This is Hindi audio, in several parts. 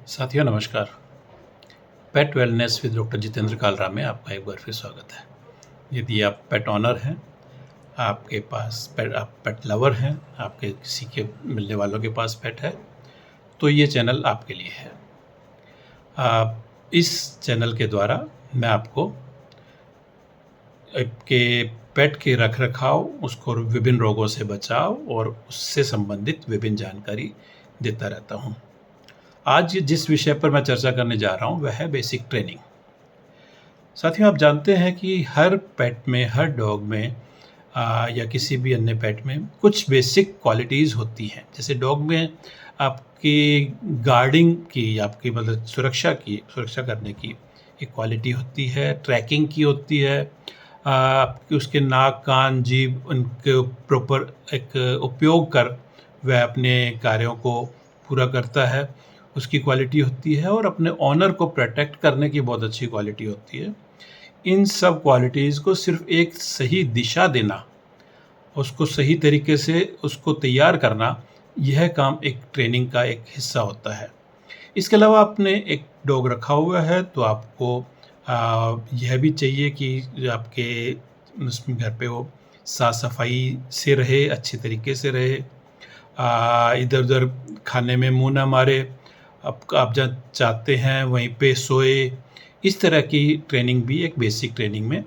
साथियों नमस्कार। Pet wellness with doctor Jitendra Kalra में आपका एक बार फिर स्वागत है। यदि आप पेट ऑनर हैं, आपके पास आप पेट लवर हैं, आपके किसी के मिलने वालों के पास पेट है, तो ये चैनल आपके लिए है। इस चैनल के द्वारा मैं आपको आपके पेट के रखरखाव, उसको विभिन्न रोगों से बचाव और उससे संबंधित विभिन्न जानकारी देता रहता हूँ। आज जिस विषय पर मैं चर्चा करने जा रहा हूँ वह है बेसिक ट्रेनिंग। साथियों, आप जानते हैं कि हर पेट में, हर डॉग में या किसी भी अन्य पेट में कुछ बेसिक क्वालिटीज़ होती हैं। जैसे डॉग में आपकी गार्डिंग की, आपकी मतलब सुरक्षा करने की एक क्वालिटी होती है, ट्रैकिंग की होती है, आपकी उसके नाक, कान, जीभ उनके प्रॉपर एक उपयोग कर वह अपने कार्यों को पूरा करता है, उसकी क्वालिटी होती है, और अपने ओनर को प्रोटेक्ट करने की बहुत अच्छी क्वालिटी होती है। इन सब क्वालिटीज़ को सिर्फ एक सही दिशा देना, उसको सही तरीके से उसको तैयार करना, यह काम एक ट्रेनिंग का एक हिस्सा होता है। इसके अलावा आपने एक डॉग रखा हुआ है तो आपको यह भी चाहिए कि आपके उसमें घर पे वो साफ़-सफ़ाई से रहे, अच्छे तरीके से रहे, इधर-उधर खाने में मुँह ना मारे, आप जहाँ चाहते हैं वहीं पे सोए। इस तरह की ट्रेनिंग भी एक बेसिक ट्रेनिंग में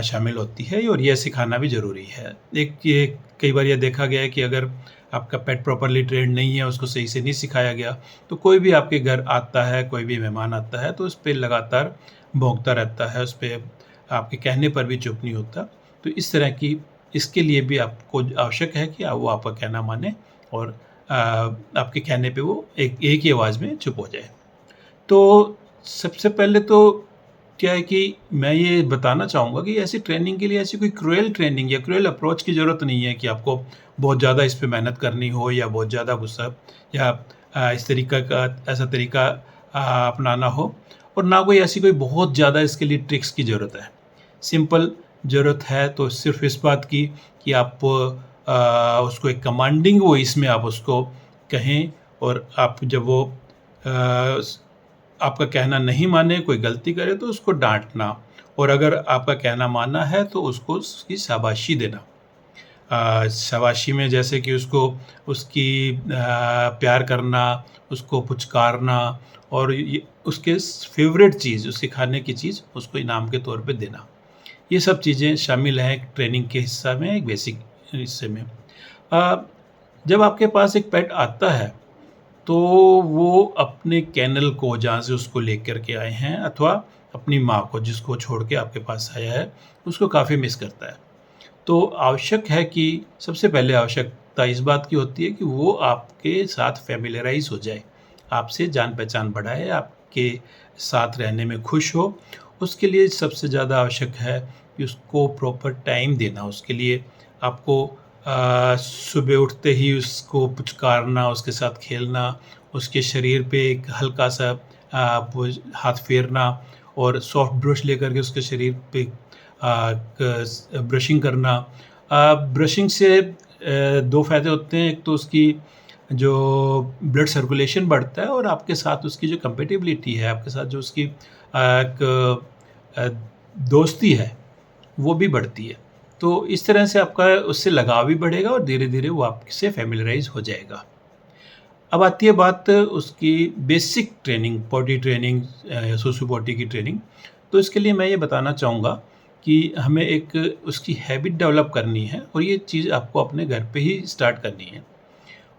शामिल होती है और यह सिखाना भी ज़रूरी है। ये कई बार ये देखा गया है कि अगर आपका पेट प्रॉपर्ली ट्रेन्ड नहीं है, उसको सही से नहीं सिखाया गया, तो कोई भी आपके घर आता है, कोई भी मेहमान आता है, तो उस पे लगातार भौंकता रहता है, उस पे आपके कहने पर भी चुप नहीं होता। तो इस तरह की इसके लिए भी आपको आवश्यक है कि वो आपका कहना माने और आपके कहने पे वो एक ही आवाज़ में चुप हो जाए। तो सबसे पहले तो क्या है कि मैं ये बताना चाहूँगा कि ऐसी ट्रेनिंग के लिए ऐसी कोई क्रूएल ट्रेनिंग या क्रूएल अप्रोच की ज़रूरत नहीं है कि आपको बहुत ज़्यादा इस पे मेहनत करनी हो या बहुत ज़्यादा गुस्सा या इस तरीका का ऐसा तरीका अपनाना हो, और ना कोई ऐसी कोई बहुत ज़्यादा इसके लिए ट्रिक्स की ज़रूरत है। सिंपल ज़रूरत है तो सिर्फ़ इस बात की कि आप उसको एक कमांडिंग वॉइस में आप उसको कहें, और आप जब वो आपका कहना नहीं माने, कोई गलती करे तो उसको डाँटना, और अगर आपका कहना माना है तो उसको उसकी शाबाशी देना। शाबाशी में जैसे कि उसको उसकी प्यार करना, उसको पुचकारना, और ये उसके फ़ेवरेट चीज़, उसके खाने की चीज़ उसको इनाम के तौर पे देना। ये सब चीज़ें शामिल हैं एक ट्रेनिंग के हिस्सा में, एक बेसिक हिस्से में। जब आपके पास एक पेट आता है तो वो अपने केनल को, जहाँ से उसको लेकर के आए हैं, अथवा अपनी माँ को जिसको छोड़ के आपके पास आया है, उसको काफ़ी मिस करता है। तो आवश्यक है कि सबसे पहले आवश्यकता इस बात की होती है कि वो आपके साथ फ़ैमिलियराइज़ हो जाए, आपसे जान-पहचान बढ़ाए, आपके साथ रहने में खुश हो। उसके लिए सबसे ज़्यादा आवश्यक है कि उसको प्रॉपर टाइम देना। उसके लिए आपको सुबह उठते ही उसको पुचकारना, उसके साथ खेलना, उसके शरीर पे एक हल्का-सा वो हाथ फेरना, और सॉफ्ट ब्रश लेकर के उसके शरीर पे ब्रशिंग करना। ब्रशिंग से 2 फ़ायदे होते हैं। एक तो उसकी जो ब्लड सर्कुलेशन बढ़ता है, और आपके साथ उसकी जो कंपैटिबिलिटी है, आपके साथ जो उसकी एक अ, दोस्ती है, वो भी बढ़ती है। तो इस तरह से आपका उससे लगाव भी बढ़ेगा और धीरे-धीरे वो आपसे फ़ैमिलियराइज़ हो जाएगा। अब आती है बात उसकी बेसिक ट्रेनिंग, पॉटी ट्रेनिंग या सोशो पॉटी की ट्रेनिंग। तो इसके लिए मैं ये बताना चाहूँगा कि हमें एक उसकी हैबिट डेवलप करनी है, और ये चीज़ आपको अपने घर पे ही स्टार्ट करनी है।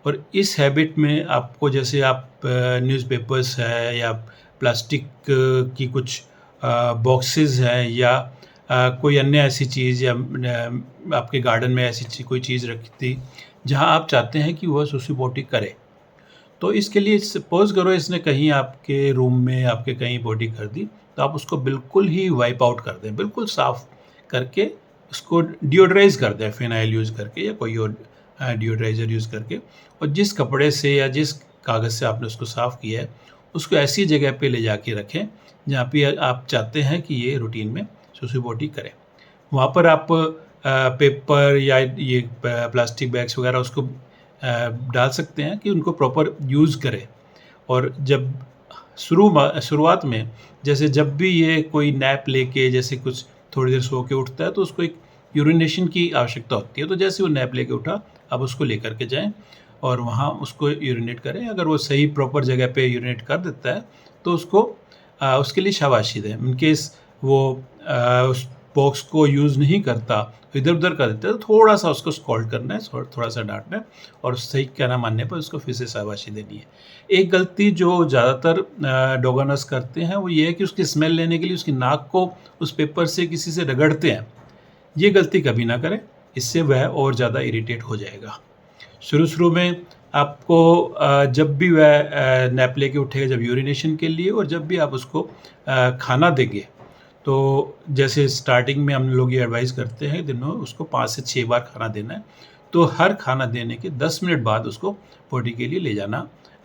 और इस हैबिट में आपको, जैसे आप न्यूज़पेपर्स है या प्लास्टिक की कुछ बॉक्सेस हैं, या कोई अन्य ऐसी चीज़, या आपके गार्डन में ऐसी कोई चीज़ रखी थी जहाँ आप चाहते हैं कि वह सुसु पोटी करे। तो इसके लिए सपोज़ करो इसने कहीं आपके रूम में आपके कहीं पोटी कर दी, तो आप उसको बिल्कुल ही वाइप आउट कर दें, बिल्कुल साफ़ करके उसको डिओडोराइज़ कर दें, फ़िनाइल यूज़ करके या कोई और डिओडोराइज़र यूज़ करके, और जिस कपड़े से या जिस कागज़ से आपने उसको साफ़ किया है, उसको ऐसी जगह पे ले जाके रखें जहाँ पे आप चाहते हैं कि ये रूटीन में सुसु पोटी करे। वहाँ पर आप पेपर या ये प्लास्टिक बैग्स वगैरह उसको डाल सकते हैं कि उनको प्रॉपर यूज़ करें। और जब शुरुआत में जैसे जब भी ये कोई नैप लेके जैसे कुछ थोड़ी देर सो के उठता है तो उसको एक यूरिनेशन की आवश्यकता होती है। तो जैसे वो नैप लेके उठा, आप उसको लेकर के जाएँ और वहाँ उसको यूरिनेट करें। अगर वो सही प्रॉपर जगह पे यूरिनेट कर देता है तो उसको उसके लिए शाबाशी दें। इन केस वो उस बॉक्स को यूज़ नहीं करता, इधर-उधर कर देता है, तो थोड़ा-सा उसको स्कॉल्ड करना है, थोड़ा-सा डाँटना है और सही कहना मानने पर उसको फिर से शाबाशी देनी है। एक गलती जो ज़्यादातर डॉग ओनर्स करते हैं, वो ये है कि उसकी स्मेल लेने के लिए उसकी नाक को उस पेपर से किसी से रगड़ते हैं। ये गलती कभी ना करें, इससे वह और ज़्यादा इरिटेट हो जाएगा। शुरू-शुरू में आपको जब भी वह नैप लेके उठेगा, जब यूरिनेशन के लिए और जब भी आप उसको खाना देंगे, तो जैसे स्टार्टिंग में हम लोग ये एडवाइस करते हैं दिन में उसको 5 से 6 बार खाना देना है। तो हर खाना देने के 10 मिनट बाद उसको पोटी के लिए ले जाना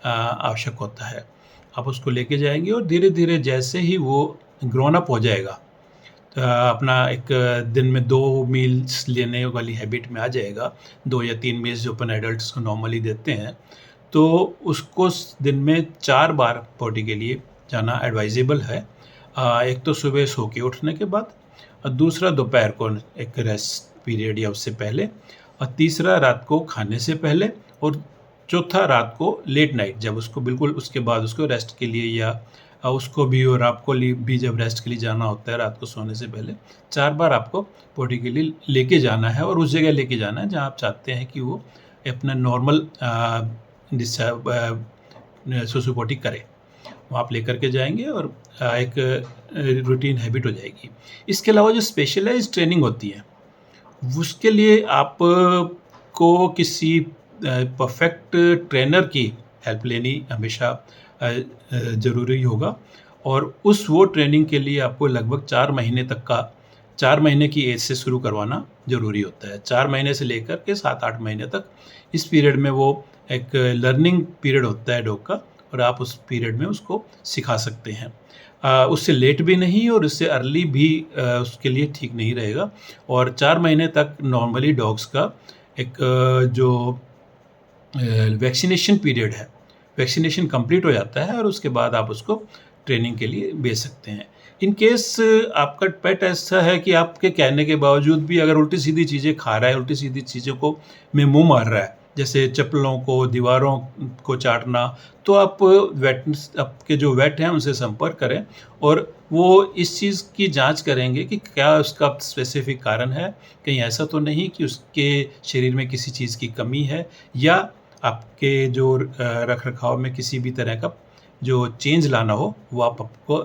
आवश्यक होता है। आप उसको लेके जाएँगे और धीरे-धीरे जैसे ही वो ग्रोन अप हो जाएगा, अपना एक दिन में 2 मील्स लेने वाली हैबिट में आ जाएगा, 2 या 3 मील्स जो अपन एडल्ट्स को नॉर्मली देते हैं, तो उसको दिन में 4 बार पोटी के लिए जाना एडवाइजेबल है। एक तो सुबह सो के उठने के बाद और दूसरा दोपहर को एक रेस्ट पीरियड या उससे पहले और तीसरा रात को खाने से पहले और चौथा रात को लेट नाइट जब उसको बिल्कुल उसके बाद उसको रेस्ट के लिए या उसको भी और आपको भी जब रेस्ट के लिए जाना होता है रात को सोने से पहले 4 बार आपको पोटी के लिए लेके जाना है और उस जगह लेके जाना है जहाँ आप चाहते हैं कि वो अपना नॉर्मल सुसु पोटी करे। वो आप लेकर के जाएँगे और एक रूटीन हैबिट हो जाएगी। इसके अलावा जो स्पेशलाइज़्ड ट्रेनिंग होती है, उसके लिए आप को किसी परफेक्ट ट्रेनर की हेल्प लेनी हमेशा ज़रूरी होगा और वो ट्रेनिंग के लिए आपको लगभग 4 महीने की एज से शुरू करवाना ज़रूरी होता है। 4 महीने से लेकर के 7-8 महीने तक इस पीरियड में वो एक लर्निंग पीरियड होता है डॉग का और आप उस पीरियड में उसको सिखा सकते हैं। उससे लेट भी नहीं और उससे अर्ली भी उसके लिए ठीक नहीं रहेगा और 4 महीने तक नॉर्मली डॉग्स का एक जो वैक्सीनेशन पीरियड है, वैक्सीनेशन कंप्लीट हो जाता है और उसके बाद आप उसको ट्रेनिंग के लिए भेज सकते हैं। इन केस आपका पेट ऐसा है कि आपके कहने के बावजूद भी अगर उल्टी-सीधी चीज़ें खा रहा है, उल्टी-सीधी चीज़ों को में मुँह मार रहा है, जैसे चप्पलों को, दीवारों को चाटना, तो आप आपके जो वेट हैं उनसे संपर्क करें और वो इस चीज़ की जाँच करेंगे कि क्या उसका स्पेसिफ़िक कारण है, कहीं ऐसा तो नहीं कि उसके शरीर में किसी चीज़ की कमी है या आपके जो रख-रखाव में किसी भी तरह का जो चेंज लाना हो, वो आपको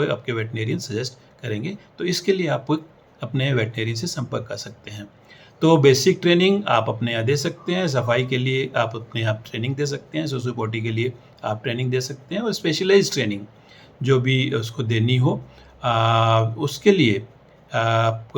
आपके वेटनेरियन सजेस्ट करेंगे। तो इसके लिए आप अपने वेटनेरियन से संपर्क कर सकते हैं। तो बेसिक ट्रेनिंग आप अपने यहाँ दे सकते हैं, सफाई के लिए आप अपने यहाँ ट्रेनिंग दे सकते हैं, सुसु पोटी के लिए आप ट्रेनिंग दे सकते हैं और स्पेशलाइज़्ड ट्रेनिंग जो भी उसको देनी हो उसके लिए आप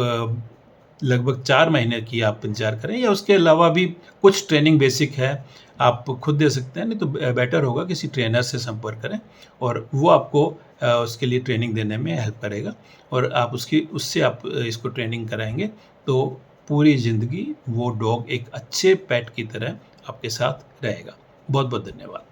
लगभग 4 महीने की आप इंतज़ार करें या उसके अलावा भी कुछ ट्रेनिंग बेसिक है, आप खुद दे सकते हैं, नहीं तो बेटर होगा किसी ट्रेनर से संपर्क करें और वो आपको उसके लिए ट्रेनिंग देने में हेल्प करेगा और आप उससे आप इसको ट्रेनिंग कराएँगे, तो पूरी ज़िंदगी वो डॉग एक अच्छे पेट की तरह आपके साथ रहेगा। बहुत-बहुत धन्यवाद।